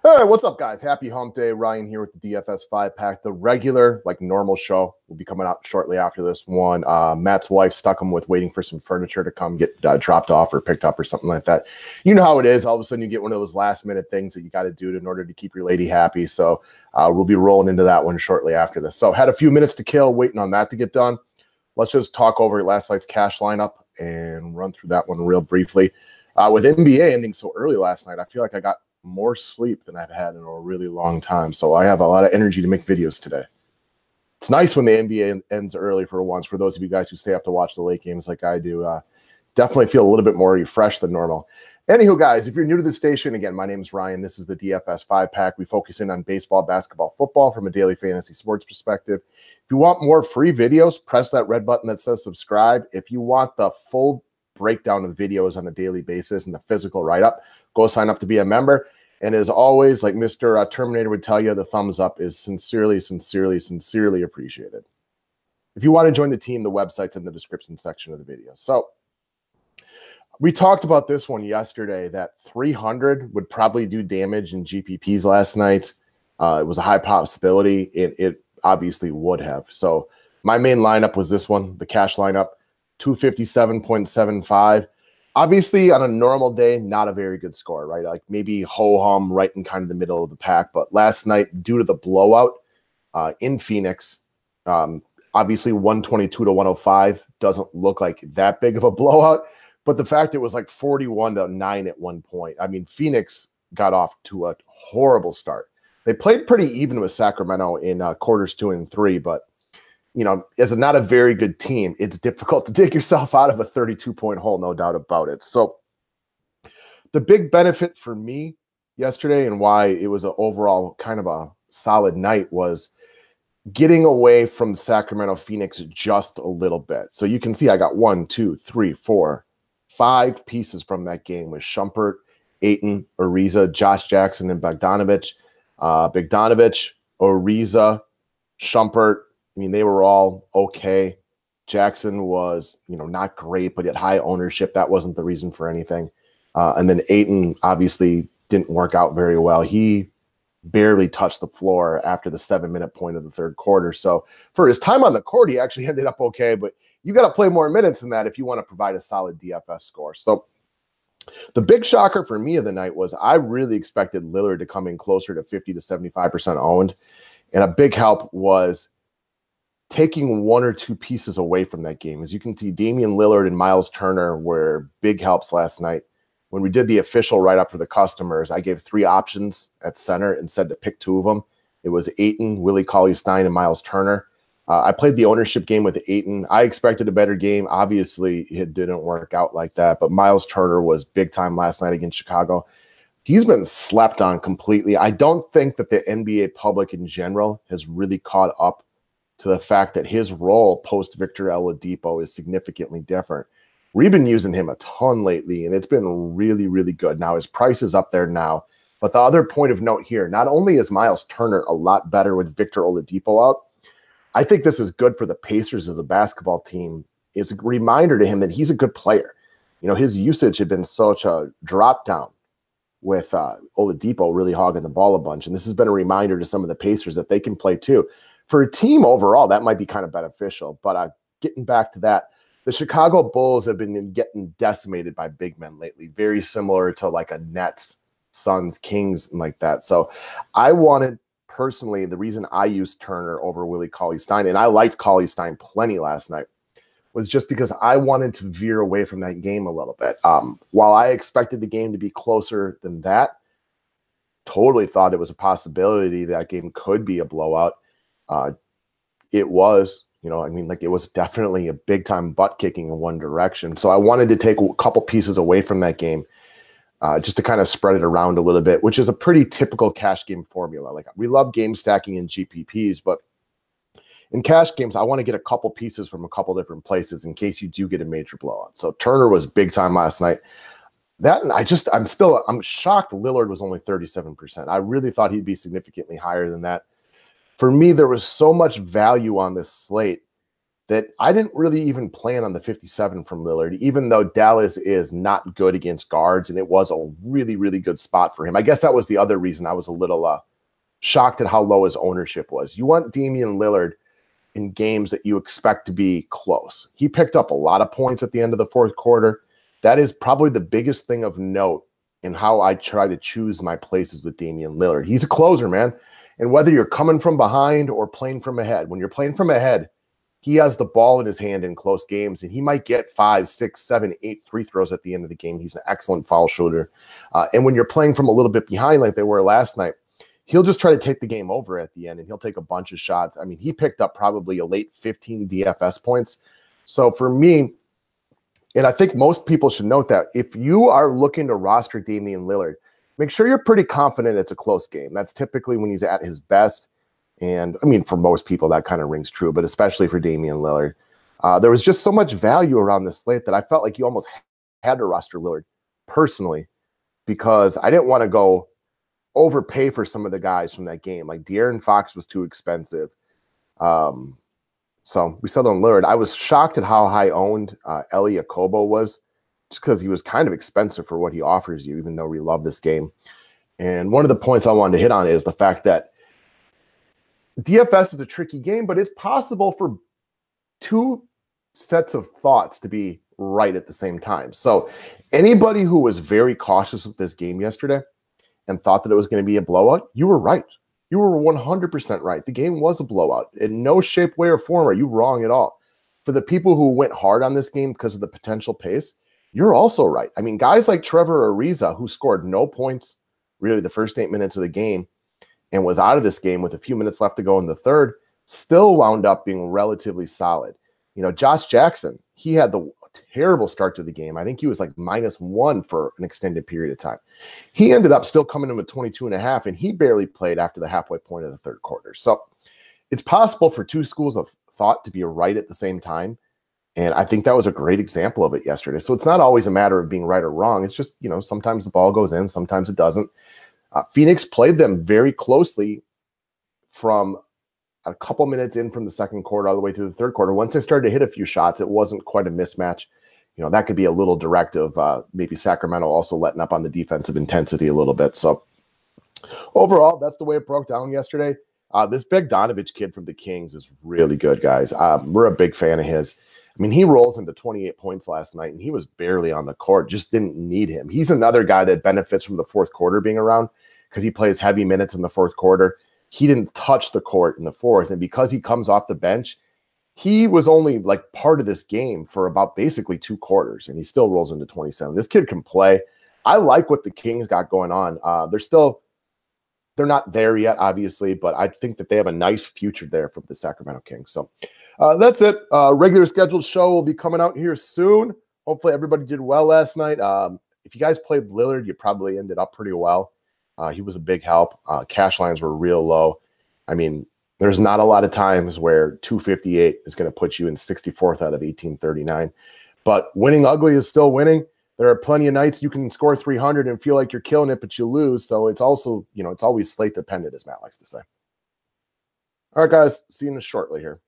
All right, what's up, guys? Happy hump day. Ryan here with the DFS 5-pack. The regular, normal show will be coming out shortly after this one. Matt's wife stuck him with waiting for some furniture to come get dropped off or picked up or something like that. You know how it is. All of a sudden you get one of those last-minute things that you got to do in order to keep your lady happy. So we'll be rolling into that one shortly after this. So had a few minutes to kill waiting on that to get done. Let's just talk over last night's cash lineup and run through that one real briefly. With NBA ending so early last night, I feel like I got more sleep than I've had in a really long time. So I have a lot of energy to make videos today. It's nice when the NBA ends early for once. For those of you guys who stay up to watch the late games like I do, definitely feel a little bit more refreshed than normal. Anywho, guys, if you're new to the station, again, my name is Ryan. This is the DFS 5-pack. We focus in on baseball, basketball, football from a daily fantasy sports perspective. If you want more free videos, press that red button that says subscribe. If you want the full breakdown of videos on a daily basis and the physical write-up, go sign up to be a member. And as always, like Mr. Terminator would tell you, the thumbs up is sincerely, sincerely, sincerely appreciated. If you want to join the team, the website's in the description section of the video. So we talked about this one yesterday, that 300 would probably do damage in GPPs last night. It was a high possibility. It obviously would have. So my main lineup was this one, the cash lineup, 257.75. Obviously, on a normal day, not a very good score, right? Like maybe ho-hum right in kind of the middle of the pack. But last night, due to the blowout in Phoenix, obviously 122 to 105 doesn't look like that big of a blowout. But the fact it was like 41-9 at one point, I mean, Phoenix got off to a horrible start. They played pretty even with Sacramento in quarters 2 and 3, but you know, as not a very good team, it's difficult to dig yourself out of a 32-point hole, no doubt about it. So the big benefit for me yesterday and why it was an overall kind of a solid night was getting away from Sacramento Phoenix just a little bit. So you can see I got 1, 2, 3, 4, 5 pieces from that game with Shumpert, Ayton, Ariza, Josh Jackson, and Bogdanovich. Bogdanovich, Ariza, Shumpert, I mean, they were all okay. Jackson was, not great, but at high ownership. That wasn't the reason for anything. And then Ayton obviously didn't work out very well. He barely touched the floor after the 7-minute point of the third quarter. So for his time on the court, he actually ended up okay. But you got to play more minutes than that if you want to provide a solid DFS score. So the big shocker for me of the night was I really expected Lillard to come in closer to 50 to 75% owned. And a big help was taking 1 or 2 pieces away from that game. As you can see, Damian Lillard and Miles Turner were big helps last night. When we did the official write-up for the customers, I gave 3 options at center and said to pick 2 of them. It was Ayton, Willie Cauley-Stein, and Miles Turner. I played the ownership game with Ayton. I expected a better game. Obviously, it didn't work out like that, but Miles Turner was big time last night against Chicago. He's been slept on completely. I don't think that the NBA public in general has really caught up to the fact that his role post Victor Oladipo is significantly different. We've been using him a ton lately, and it's been really, really good. Now, his price is up there now. But the other point of note here, not only is Miles Turner a lot better with Victor Oladipo out, I think this is good for the Pacers as a basketball team. It's a reminder to him that he's a good player. His usage had been such a drop down with Oladipo really hogging the ball a bunch. And this has been a reminder to some of the Pacers that they can play too. For a team overall, that might be kind of beneficial. But getting back to that, the Chicago Bulls have been getting decimated by big men lately, very similar to like a Nets, Suns, Kings, and like that. So I wanted, personally, the reason I used Turner over Willie Cauley-Stein, and I liked Cauley-Stein plenty last night, was just because I wanted to veer away from that game a little bit. While I expected the game to be closer than that, totally thought it was a possibility that game could be a blowout. It was, it was definitely a big time butt kicking in one direction. So I wanted to take a couple pieces away from that game just to kind of spread it around a little bit, which is a pretty typical cash game formula. Like we love game stacking in GPPs, but in cash games, I want to get a couple pieces from a couple different places in case you do get a major blowout. So Turner was big time last night. That, and I'm shocked Lillard was only 37%. I really thought he'd be significantly higher than that. For me, there was so much value on this slate that I didn't really even plan on the 57 from Lillard, even though Dallas is not good against guards, and it was a really, really good spot for him. I guess that was the other reason I was a little shocked at how low his ownership was. You want Damian Lillard in games that you expect to be close. He picked up a lot of points at the end of the fourth quarter. That is probably the biggest thing of note in how I try to choose my places with Damian Lillard. He's a closer, man. And whether you're coming from behind or playing from ahead, when you're playing from ahead, he has the ball in his hand in close games, and he might get 5, 6, 7, 8 free throws at the end of the game. He's an excellent foul shooter. And when you're playing from a little bit behind like they were last night, he'll just try to take the game over at the end, and he'll take a bunch of shots. I mean, he picked up probably a late 15 DFS points. So for me, and I think most people should note that if you are looking to roster Damian Lillard, make sure you're pretty confident it's a close game. That's typically when he's at his best. And I mean, for most people, that kind of rings true, but especially for Damian Lillard. There was just so much value around this slate that I felt like you almost had to roster Lillard personally, because I didn't want to go overpay for some of the guys from that game. Like De'Aaron Fox was too expensive. So we settled on Lillard. I was shocked at how high owned Eli Jacobo was, just because he was kind of expensive for what he offers you, even though we love this game. And one of the points I wanted to hit on is the fact that DFS is a tricky game, but it's possible for two sets of thoughts to be right at the same time. So anybody who was very cautious with this game yesterday and thought that it was going to be a blowout, you were right. You were 100% right. The game was a blowout. In no shape, way, or form are you wrong at all. For the people who went hard on this game because of the potential pace, you're also right. I mean, guys like Trevor Ariza, who scored no points really the first 8 minutes of the game and was out of this game with a few minutes left to go in the third, still wound up being relatively solid. You know, Josh Jackson, he had the terrible start to the game. I think he was like -1 for an extended period of time. He ended up still coming in with 22.5, and he barely played after the halfway point of the third quarter. So it's possible for two schools of thought to be right at the same time. And I think that was a great example of it yesterday. So it's not always a matter of being right or wrong. It's just, you know, sometimes the ball goes in, sometimes it doesn't. Phoenix played them very closely from a couple minutes in from the second quarter all the way through the third quarter. Once they started to hit a few shots, it wasn't quite a mismatch. You know, that could be a little directive. Maybe Sacramento also letting up on the defensive intensity a little bit. So overall, that's the way it broke down yesterday. This Bogdanovich kid from the Kings is really good, guys. We're a big fan of his. I mean, he rolls into 28 points last night, and he was barely on the court. Just didn't need him. He's another guy that benefits from the fourth quarter being around because he plays heavy minutes in the fourth quarter. He didn't touch the court in the fourth, and because he comes off the bench, he was only like part of this game for about basically 2 quarters, and he still rolls into 27. This kid can play. I like what the Kings got going on. They're not there yet, obviously, but I think that they have a nice future there for the Sacramento Kings. So that's it. Regular scheduled show will be coming out here soon. Hopefully everybody did well last night. If you guys played Lillard, you probably ended up pretty well. He was a big help. Cash lines were real low. I mean, there's not a lot of times where 258 is going to put you in 64th out of 1839. But winning ugly is still winning. There are plenty of nights you can score 300 and feel like you're killing it, but you lose. So it's also, you know, it's always slate dependent, as Matt likes to say. All right, guys, see you shortly here.